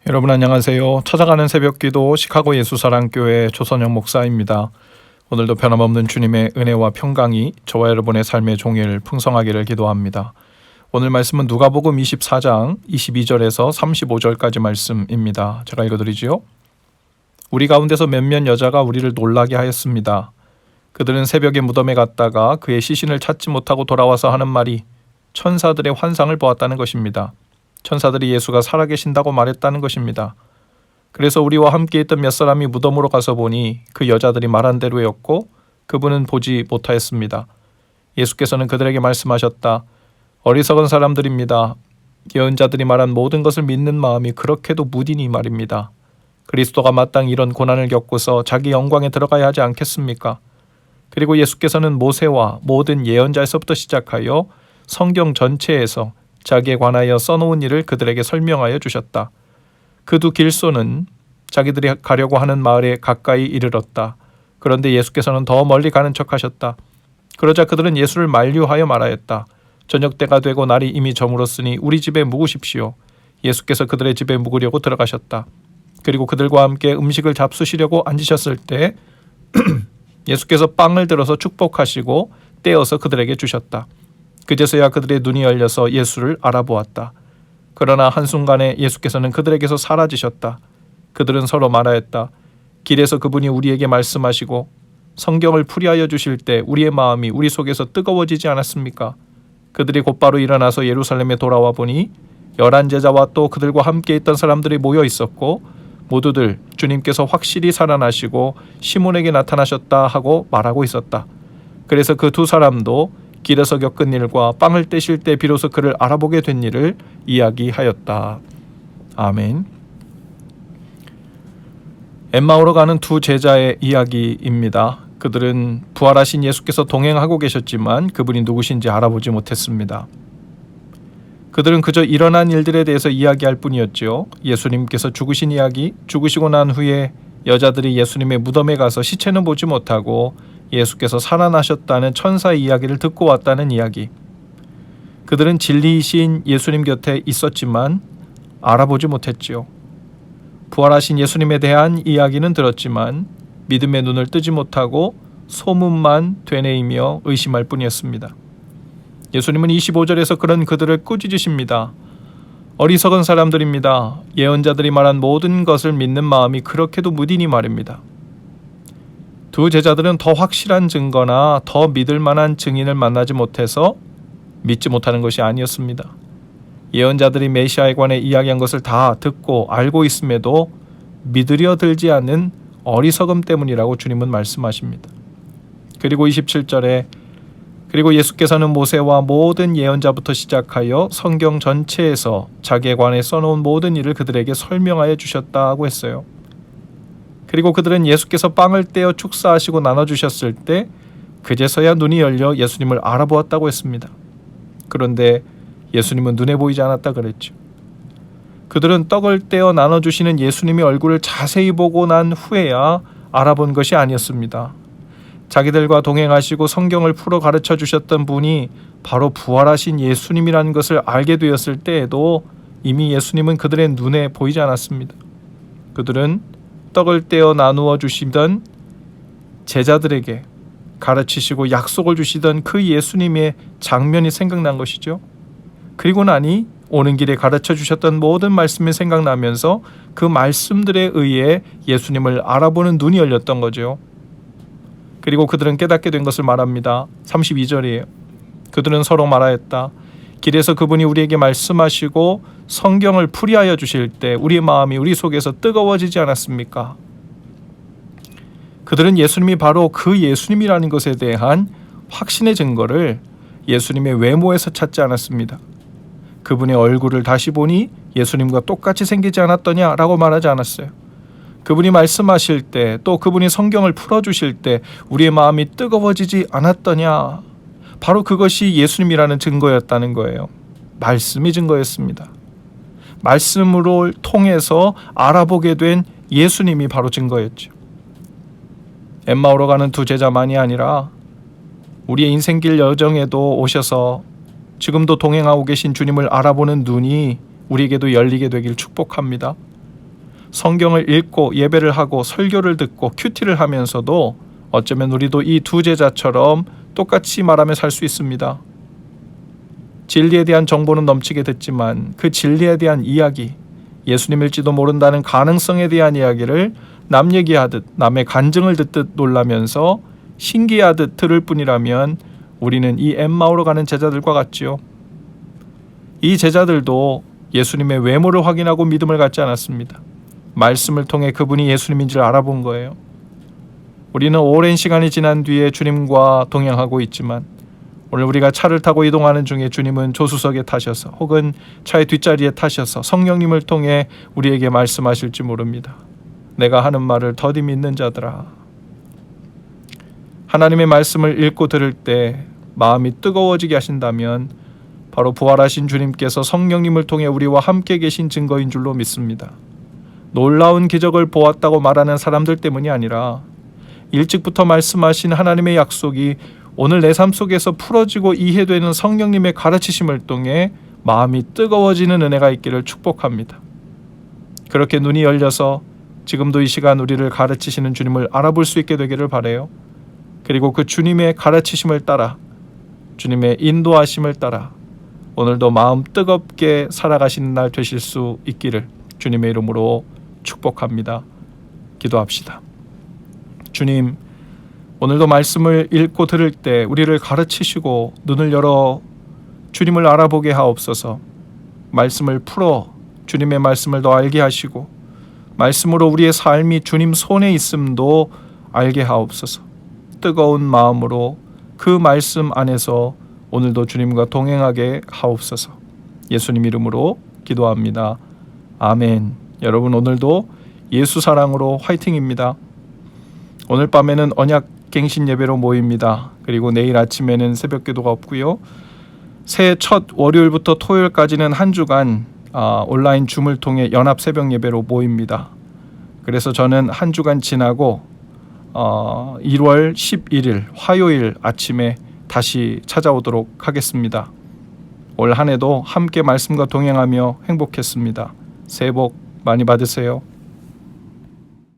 여러분 안녕하세요. 찾아가는 새벽기도 시카고 예수사랑교회 조선영 목사입니다. 오늘도 변함없는 주님의 은혜와 평강이 저와 여러분의 삶의 종일 풍성하기를 기도합니다. 오늘 말씀은 누가복음 24장 22절에서 35절까지 말씀입니다. 제가 읽어드리지요. 우리 가운데서 몇몇 여자가 우리를 놀라게 하였습니다. 그들은 새벽에 무덤에 갔다가 그의 시신을 찾지 못하고 돌아와서 하는 말이 천사들의 환상을 보았다는 것입니다. 천사들이 예수가 살아계신다고 말했다는 것입니다. 그래서 우리와 함께 있던 몇 사람이 무덤으로 가서 보니 그 여자들이 말한 대로였고 그분은 보지 못하였습니다. 예수께서는 그들에게 말씀하셨다. 어리석은 사람들입니다. 예언자들이 말한 모든 것을 믿는 마음이 그렇게도 무디니 말입니다. 그리스도가 마땅히 이런 고난을 겪고서 자기 영광에 들어가야 하지 않겠습니까? 그리고 예수께서는 모세와 모든 예언자에서부터 시작하여 성경 전체에서 자기에 관하여 써놓은 일을 그들에게 설명하여 주셨다. 그 두 길소는 자기들이 가려고 하는 마을에 가까이 이르렀다. 그런데 예수께서는 더 멀리 가는 척하셨다. 그러자 그들은 예수를 만류하여 말하였다. 저녁 때가 되고 날이 이미 저물었으니 우리 집에 묵으십시오. 예수께서 그들의 집에 묵으려고 들어가셨다. 그리고 그들과 함께 음식을 잡수시려고 앉으셨을 때 예수께서 빵을 들어서 축복하시고 떼어서 그들에게 주셨다. 그제서야 그들의 눈이 열려서 예수를 알아보았다. 그러나 한순간에 예수께서는 그들에게서 사라지셨다. 그들은 서로 말하였다. 길에서 그분이 우리에게 말씀하시고 성경을 풀이하여 주실 때 우리의 마음이 우리 속에서 뜨거워지지 않았습니까? 그들이 곧바로 일어나서 예루살렘에 돌아와 보니 11 제자와 또 그들과 함께 있던 사람들이 모여 있었고 모두들 주님께서 확실히 살아나시고 시몬에게 나타나셨다 하고 말하고 있었다. 그래서 그 두 사람도 길에서 겪은 일과 빵을 떼실 때 비로소 그를 알아보게 된 일을 이야기하였다. 아멘. 엠마오로 가는 두 제자의 이야기입니다. 그들은 부활하신 예수께서 동행하고 계셨지만 그분이 누구신지 알아보지 못했습니다. 그들은 그저 일어난 일들에 대해서 이야기할 뿐이었죠. 예수님께서 죽으신 이야기, 죽으시고 난 후에 여자들이 예수님의 무덤에 가서 시체는 보지 못하고 예수께서 살아나셨다는 천사의 이야기를 듣고 왔다는 이야기. 그들은 진리이신 예수님 곁에 있었지만 알아보지 못했지요. 부활하신 예수님에 대한 이야기는 들었지만 믿음의 눈을 뜨지 못하고 소문만 되뇌이며 의심할 뿐이었습니다. 예수님은 25절에서 그런 그들을 꾸짖으십니다. 어리석은 사람들입니다. 예언자들이 말한 모든 것을 믿는 마음이 그렇게도 무디니 말입니다. 두 제자들은 더 확실한 증거나 더 믿을 만한 증인을 만나지 못해서 믿지 못하는 것이 아니었습니다. 예언자들이 메시아에 관해 이야기한 것을 다 듣고 알고 있음에도 믿으려 들지 않는 어리석음 때문이라고 주님은 말씀하십니다. 그리고 27절에 그리고 예수께서는 모세와 모든 예언자부터 시작하여 성경 전체에서 자기에 관해 써놓은 모든 일을 그들에게 설명하여 주셨다고 했어요. 그리고 그들은 예수께서 빵을 떼어 축사하시고 나눠주셨을 때 그제서야 눈이 열려 예수님을 알아보았다고 했습니다. 그런데 예수님은 눈에 보이지 않았다 그랬죠. 그들은 떡을 떼어 나눠주시는 예수님의 얼굴을 자세히 보고 난 후에야 알아본 것이 아니었습니다. 자기들과 동행하시고 성경을 풀어 가르쳐 주셨던 분이 바로 부활하신 예수님이라는 것을 알게 되었을 때에도 이미 예수님은 그들의 눈에 보이지 않았습니다. 그들은 떡을 떼어 나누어 주시던 제자들에게 가르치시고 약속을 주시던 그 예수님의 장면이 생각난 것이죠. 그리고 나니 오는 길에 가르쳐 주셨던 모든 말씀이 생각나면서 그 말씀들에 의해 예수님을 알아보는 눈이 열렸던 거죠. 그리고 그들은 깨닫게 된 것을 말합니다. 32절이에요. 그들은 서로 말하였다. 길에서 그분이 우리에게 말씀하시고 성경을 풀이하여 주실 때 우리의 마음이 우리 속에서 뜨거워지지 않았습니까? 그들은 예수님이 바로 그 예수님이라는 것에 대한 확신의 증거를 예수님의 외모에서 찾지 않았습니다. 그분의 얼굴을 다시 보니 예수님과 똑같이 생기지 않았더냐라고 말하지 않았어요. 그분이 말씀하실 때 또 그분이 성경을 풀어주실 때 우리의 마음이 뜨거워지지 않았더냐. 바로 그것이 예수님이라는 증거였다는 거예요. 말씀이 증거였습니다. 말씀으로 통해서 알아보게 된 예수님이 바로 증거였죠. 엠마오로 가는 두 제자만이 아니라 우리의 인생길 여정에도 오셔서 지금도 동행하고 계신 주님을 알아보는 눈이 우리에게도 열리게 되길 축복합니다. 성경을 읽고 예배를 하고 설교를 듣고 큐티를 하면서도 어쩌면 우리도 이 두 제자처럼 똑같이 말하며 살 수 있습니다. 진리에 대한 정보는 넘치게 됐지만 그 진리에 대한 이야기, 예수님일지도 모른다는 가능성에 대한 이야기를 남 얘기하듯 남의 간증을 듣듯 놀라면서 신기하듯 들을 뿐이라면 우리는 이 엠마오로 가는 제자들과 같지요. 이 제자들도 예수님의 외모를 확인하고 믿음을 갖지 않았습니다. 말씀을 통해 그분이 예수님인지를 알아본 거예요. 우리는 오랜 시간이 지난 뒤에 주님과 동행하고 있지만 오늘 우리가 차를 타고 이동하는 중에 주님은 조수석에 타셔서 혹은 차의 뒷자리에 타셔서 성령님을 통해 우리에게 말씀하실지 모릅니다. 내가 하는 말을 더디 믿는 자들아. 하나님의 말씀을 읽고 들을 때 마음이 뜨거워지게 하신다면 바로 부활하신 주님께서 성령님을 통해 우리와 함께 계신 증거인 줄로 믿습니다. 놀라운 기적을 보았다고 말하는 사람들 때문이 아니라 일찍부터 말씀하신 하나님의 약속이 오늘 내 삶 속에서 풀어지고 이해되는 성령님의 가르치심을 통해 마음이 뜨거워지는 은혜가 있기를 축복합니다. 그렇게 눈이 열려서 지금도 이 시간 우리를 가르치시는 주님을 알아볼 수 있게 되기를 바라요. 그리고 그 주님의 가르치심을 따라 주님의 인도하심을 따라 오늘도 마음 뜨겁게 살아가시는 날 되실 수 있기를 주님의 이름으로 축복합니다. 기도합시다. 주님, 오늘도 말씀을 읽고 들을 때 우리를 가르치시고 눈을 열어 주님을 알아보게 하옵소서. 말씀을 풀어 주님의 말씀을 더 알게 하시고 말씀으로 우리의 삶이 주님 손에 있음도 알게 하옵소서. 뜨거운 마음으로 그 말씀 안에서 오늘도 주님과 동행하게 하옵소서. 예수님 이름으로 기도합니다. 아멘. 여러분, 오늘도 예수 사랑으로 화이팅입니다. 오늘 밤에는 언약 갱신 예배로 모입니다. 그리고 내일 아침에는 새벽 기도가 없고요. 새해 첫 월요일부터 토요일까지는 한 주간 온라인 줌을 통해 연합 새벽 예배로 모입니다. 그래서 저는 한 주간 지나고 1월 11일 화요일 아침에 다시 찾아오도록 하겠습니다. 올 한 해도 함께 말씀과 동행하며 행복했습니다. 새해 복 많이 받으세요.